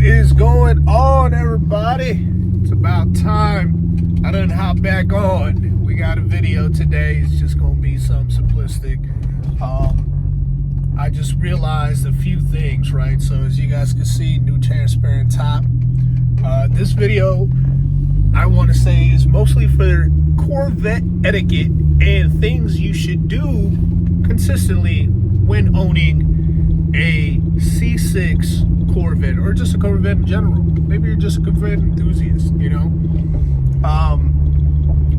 is going on, everybody? It's about time I done hop back on. We got a video today. It's just gonna be something simplistic. I just realized a few things, right? So as you guys can see, new transparent top. This video, I want to say, is mostly for Corvette etiquette and things you should do consistently when owning a C6 Corvette, or just a Corvette in general. Maybe you're just a Corvette enthusiast, you know?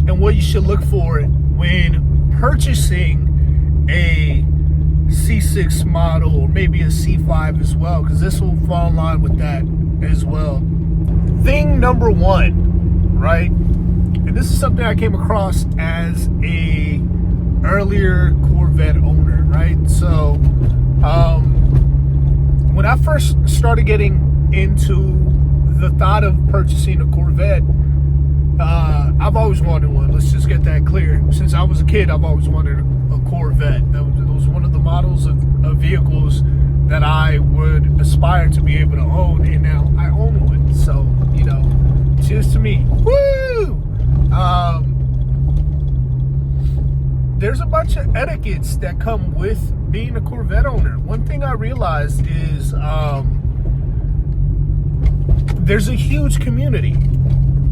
And what you should look for when purchasing a C6 model, or maybe a C5 as well, because this will fall in line with that as well. Thing number one, right? And this is something I came across as a earlier Corvette owner, right? So when I first started getting into the thought of purchasing a Corvette, I've always wanted one. Let's just get that clear. Since I was a kid, I've always wanted a Corvette. That was one of the models of vehicles that I would aspire to be able to own, and now I own one. So, you know, cheers to me. Woo! There's a bunch of etiquettes that come with being a Corvette owner. One thing I realized is there's a huge community.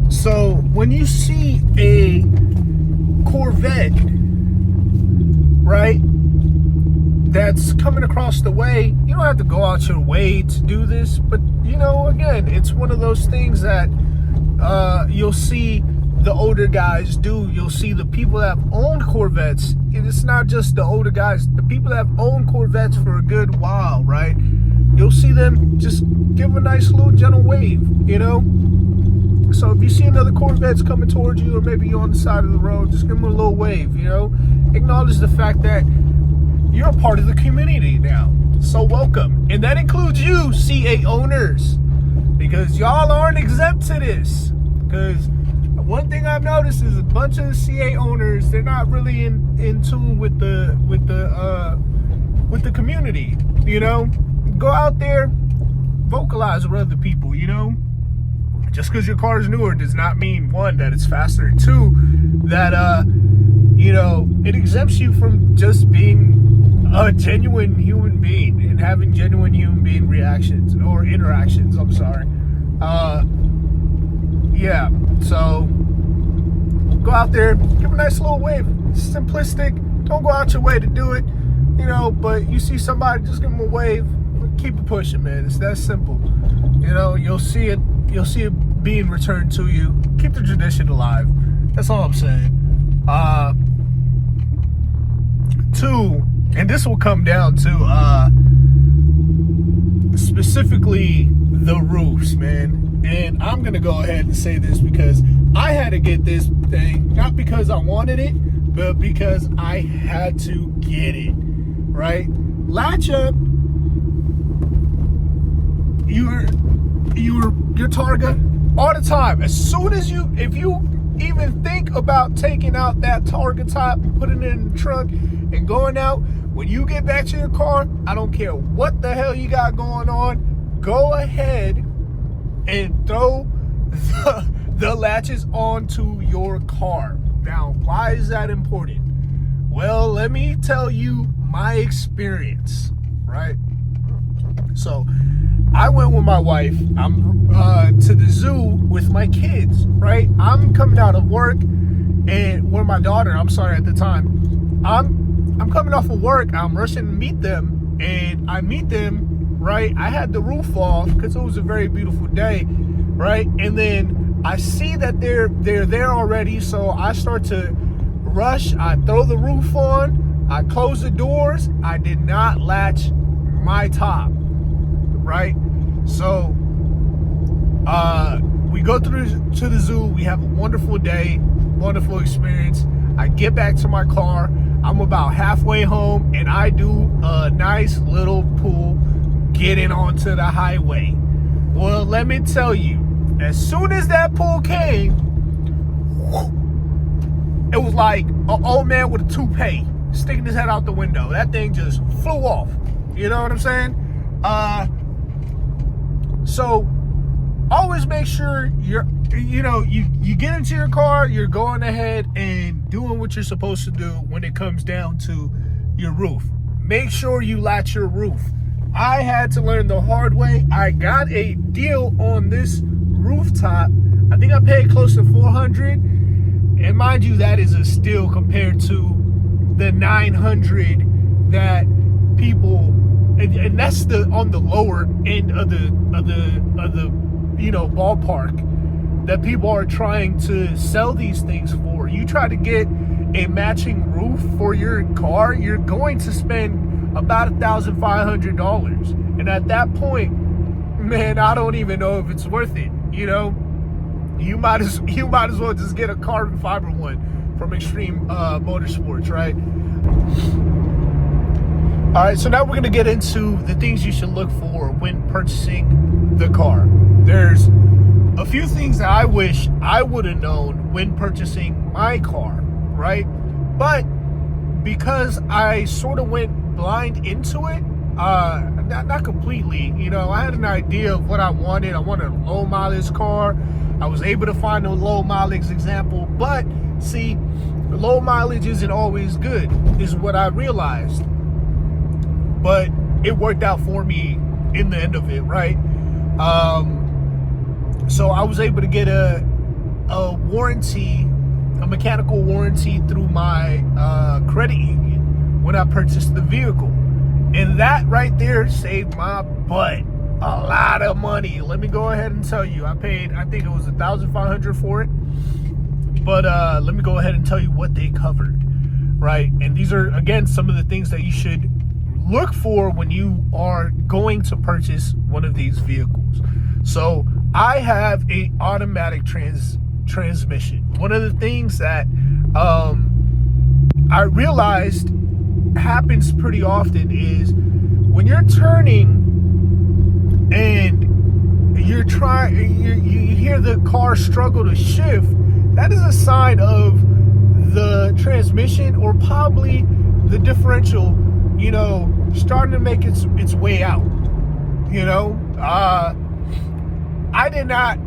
So when you see a Corvette, right, that's coming across the way, you don't have to go out your way to do this, but, you know, again, it's one of those things that you'll see the older guys do. You'll see the people that have owned Corvettes, and it's not just the older guys, the people that have owned Corvettes for a good while, right? You'll see them just give a nice little gentle wave, you know? So if you see another Corvette's coming towards you, or maybe you're on the side of the road, just give them a little wave, you know? Acknowledge the fact that you're a part of the community now. So welcome. And that includes you, C8 owners, because y'all aren't exempt to this. Because one thing I've noticed is a bunch of the C8 owners, they're not really in tune with the community, you know? Go out there, vocalize with other people, you know? Just because your car is newer does not mean, one, that it's faster, two, that you know, it exempts you from just being a genuine human being and having genuine human being reactions or interactions. I'm sorry. Yeah, so go out there, give a nice little wave. Simplistic. Don't go out your way to do it, you know, but you see somebody, just give them a wave. Keep it pushing, man. It's that simple. You know, you'll see it being returned to you. Keep the tradition alive. That's all I'm saying. Two, and this will come down to specifically the roofs, man. And I'm gonna go ahead and say this because I had to get this thing, not because I wanted it, but because I had to get it, right? Latch up your Targa all the time. As soon as if you even think about taking out that Targa top and putting it in the trunk and going out, when you get back to your car, I don't care what the hell you got going on, go ahead and throw the latches onto your car. Now, why is that important? Well, let me tell you my experience, right? So I went with my wife. I'm to the zoo with my kids, right? I'm coming out of work, and my daughter, I'm sorry, at the time, I'm coming off of work. I'm rushing to meet them, and I meet them, right? I had the roof off because it was a very beautiful day, right? And then I see that they're there already, so I start to rush. I throw the roof on. I close the doors. I did not latch my top, right? So we go to the zoo. We have a wonderful day, wonderful experience. I get back to my car. I'm about halfway home, and I do a nice little pull getting onto the highway. Well, let me tell you, as soon as that pull came, it was like an old man with a toupee sticking his head out the window. That thing just flew off. You know what I'm saying? So always make sure you get into your car, you're going ahead and doing what you're supposed to do when it comes down to your roof. Make sure you latch your roof. I had to learn the hard way. I got a deal on this rooftop. I think I paid close to $400, and mind you, that is a steal compared to the $900 that people, and that's on the lower end of the ballpark that people are trying to sell these things for. You try to get a matching roof for your car, you're going to spend about $1,500, and at that point, man, I don't even know if it's worth it. You might as well just get a carbon fiber one from Extreme Motorsports, right? All right, so now we're going to get into the things you should look for when purchasing the car. There's a few things that I wish I would have known when purchasing my car, right? But because I sort of went blind into it, not completely, I had an idea of what I wanted. I wanted a low mileage car. I was able to find a low mileage example, but see, low mileage isn't always good, is what I realized. But it worked out for me in the end of it, right? So I was able to get a warranty, a mechanical warranty through my credit union when I purchased the vehicle. And that right there saved my butt a lot of money. Let me go ahead and tell you, I paid, I think it was $1,500 for it. But let me go ahead and tell you what they covered, right? And these are, again, some of the things that you should look for when you are going to purchase one of these vehicles. So I have a automatic transmission. One of the things that I realized happens pretty often is when you're turning and you hear the car struggle to shift, that is a sign of the transmission or probably the differential, starting to make its way out. I did not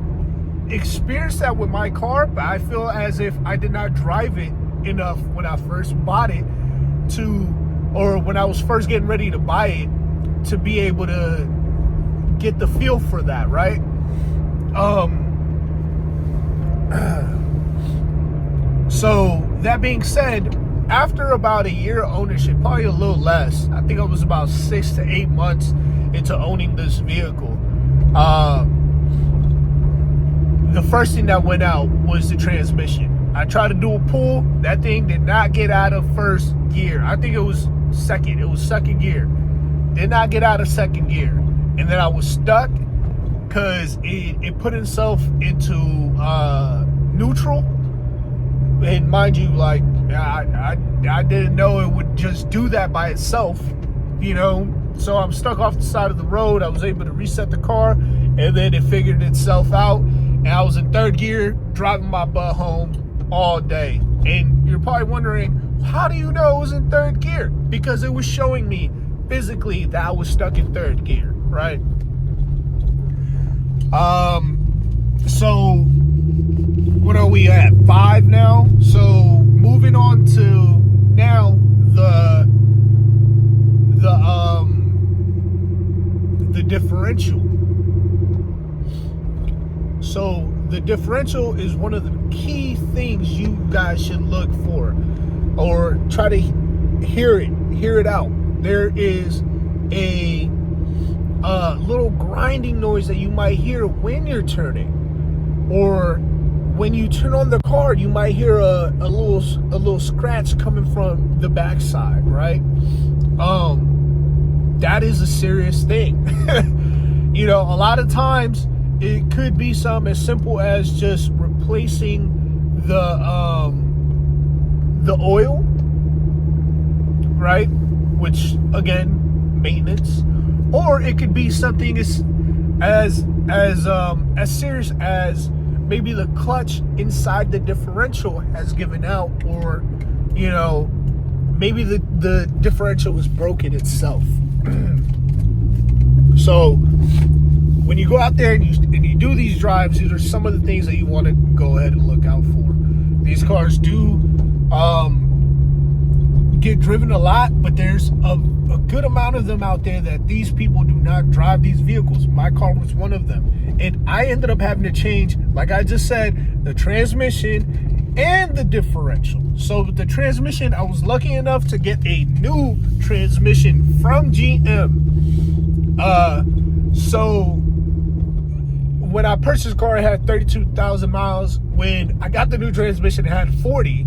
experience that with my car, but I feel as if I did not drive it enough when I first bought it or when I was first getting ready to buy it, to be able to get the feel for that, right? So that being said, after about a year of ownership, probably a little less, I think I was about 6 to 8 months into owning this vehicle, the first thing that went out was the transmission. I tried to do a pull. That thing did not get out of first gear. I think it was second. It was second gear. Did not get out of second gear. And then I was stuck because it put itself into neutral. And mind you, like, I didn't know it would just do that by itself, So I'm stuck off the side of the road. I was able to reset the car, and then it figured itself out. And I was in third gear, driving my butt home all day. And you're probably wondering, how do you know it was in third gear? Because it was showing me physically that I was stuck in third gear, right? So what are we at? 5 now? So moving on to now the differential. So the differential is one of the key things you guys should look for, or try to hear it out. There is a little grinding noise that you might hear when you're turning, or when you turn on the car, you might hear a little scratch coming from the backside, right? That is a serious thing. A lot of times it could be something as simple as just replacing the oil, right? Which, again, maintenance. Or it could be something as serious as maybe the clutch inside the differential has given out, or maybe the differential was broken itself. So when you go out there and you do these drives, these are some of the things that you want to go ahead and look out for. These cars do get driven a lot, but there's a good amount of them out there that these people do not drive these vehicles. My car was one of them, and I ended up having to change, like I just said, the transmission and the differential. So with the transmission, I was lucky enough to get a new transmission from GM. So when I purchased the car, it had 32,000 miles. When I got the new transmission, it had 40.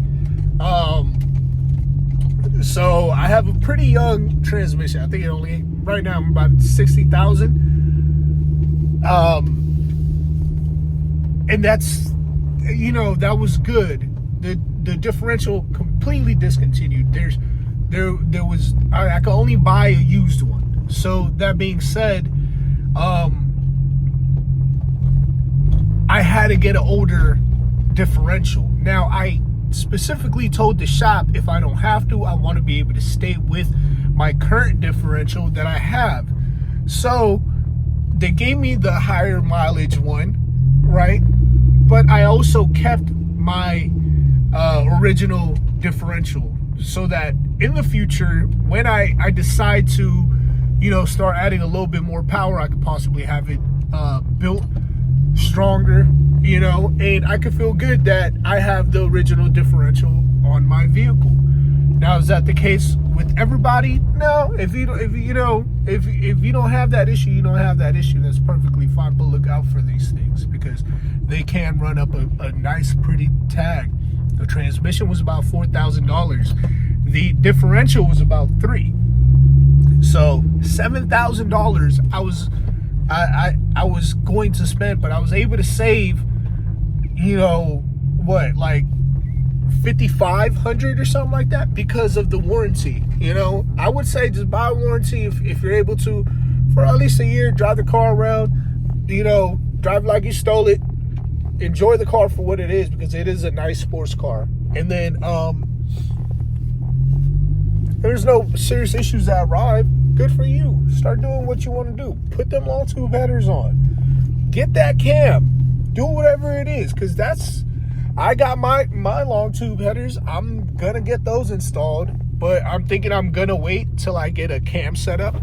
So I have a pretty young transmission. I think it only, right now, I'm about 60,000. And that's, that was good. The differential completely discontinued. There was, I could only buy a used one. So that being said, I had to get an older differential. Now, I specifically told the shop, if I don't have to, I want to be able to stay with my current differential that I have. So they gave me the higher mileage one, right? But I also kept my original differential, so that in the future, when I decide to, start adding a little bit more power, I could possibly have it built stronger, and I could feel good that I have the original differential on my vehicle. Now, is that the case with everybody? No. If you don't have that issue, you don't have that issue. That's perfectly fine. But look out for these things, because they can run up a nice, pretty tag. The transmission was about $4,000. The differential was about $3,000. So $7,000 I was going to spend, but I was able to save, like $5,500 or something like that, because of the warranty. I would say just buy a warranty if you're able to, for at least a year. Drive the car around, drive like you stole it. Enjoy the car for what it is, because it is a nice sports car. And then there's no serious issues that arrive. Good for you. Start doing what you want to do. Put them long tube headers on. Get that cam. Do whatever it is, because I got my long tube headers. I'm gonna get those installed, but I'm thinking I'm gonna wait till I get a cam set up,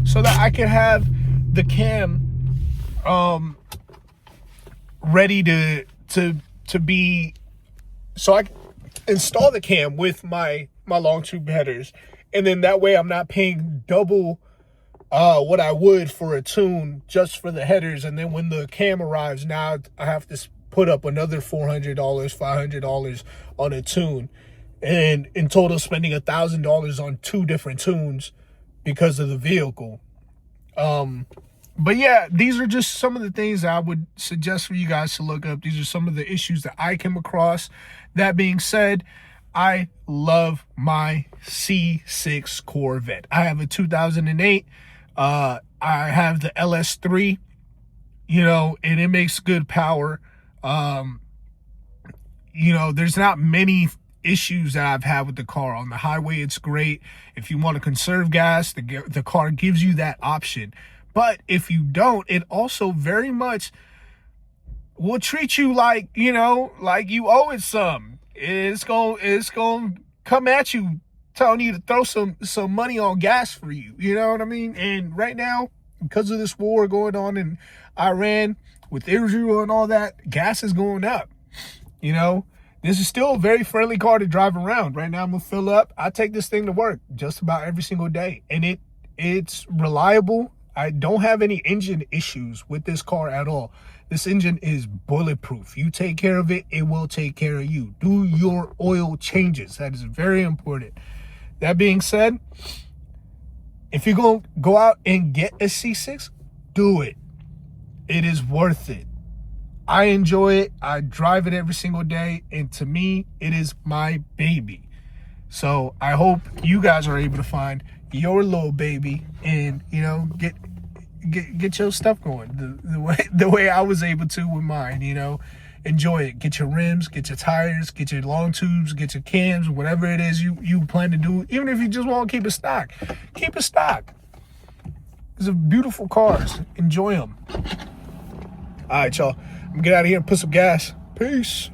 so that I can have the cam ready to be, so I can install the cam with my long tube headers, and then that way I'm not paying double what I would for a tune just for the headers. And then when the cam arrives, now I have to put up another $400, $500 on a tune, and in total spending $1,000 on 2 different tunes because of the vehicle. But yeah, these are just some of the things I would suggest for you guys to look up. These are some of the issues that I came across. That being said, I love my C6 Corvette. I have a 2008. I have the LS3, and it makes good power. There's not many issues that I've had with the car. On the highway, it's great. If you want to conserve gas, the car gives you that option. But if you don't, it also very much will treat you like, like you owe it some. It's going to come at you telling you to throw some money on gas for you. You know what I mean? And right now, because of this war going on in Iran with Israel and all that, gas is going up. This is still a very friendly car to drive around. Right now, I'm going to fill up. I take this thing to work just about every single day. And it's reliable. I don't have any engine issues with this car at all. This engine is bulletproof. You take care of it, it will take care of you. Do your oil changes. That is very important. That being said, if you're going to go out and get a C6, do it. It is worth it. I enjoy it. I drive it every single day. And to me, it is my baby. So I hope you guys are able to find your little baby and, get your stuff going the way I was able to with mine. Enjoy it. Get your rims, get your tires, get your long tubes, get your cams, whatever it is you plan to do. Even if you just want to keep it stock, keep it stock. These are beautiful cars. Enjoy them. All right, y'all. I'm gonna get out of here and put some gas. Peace.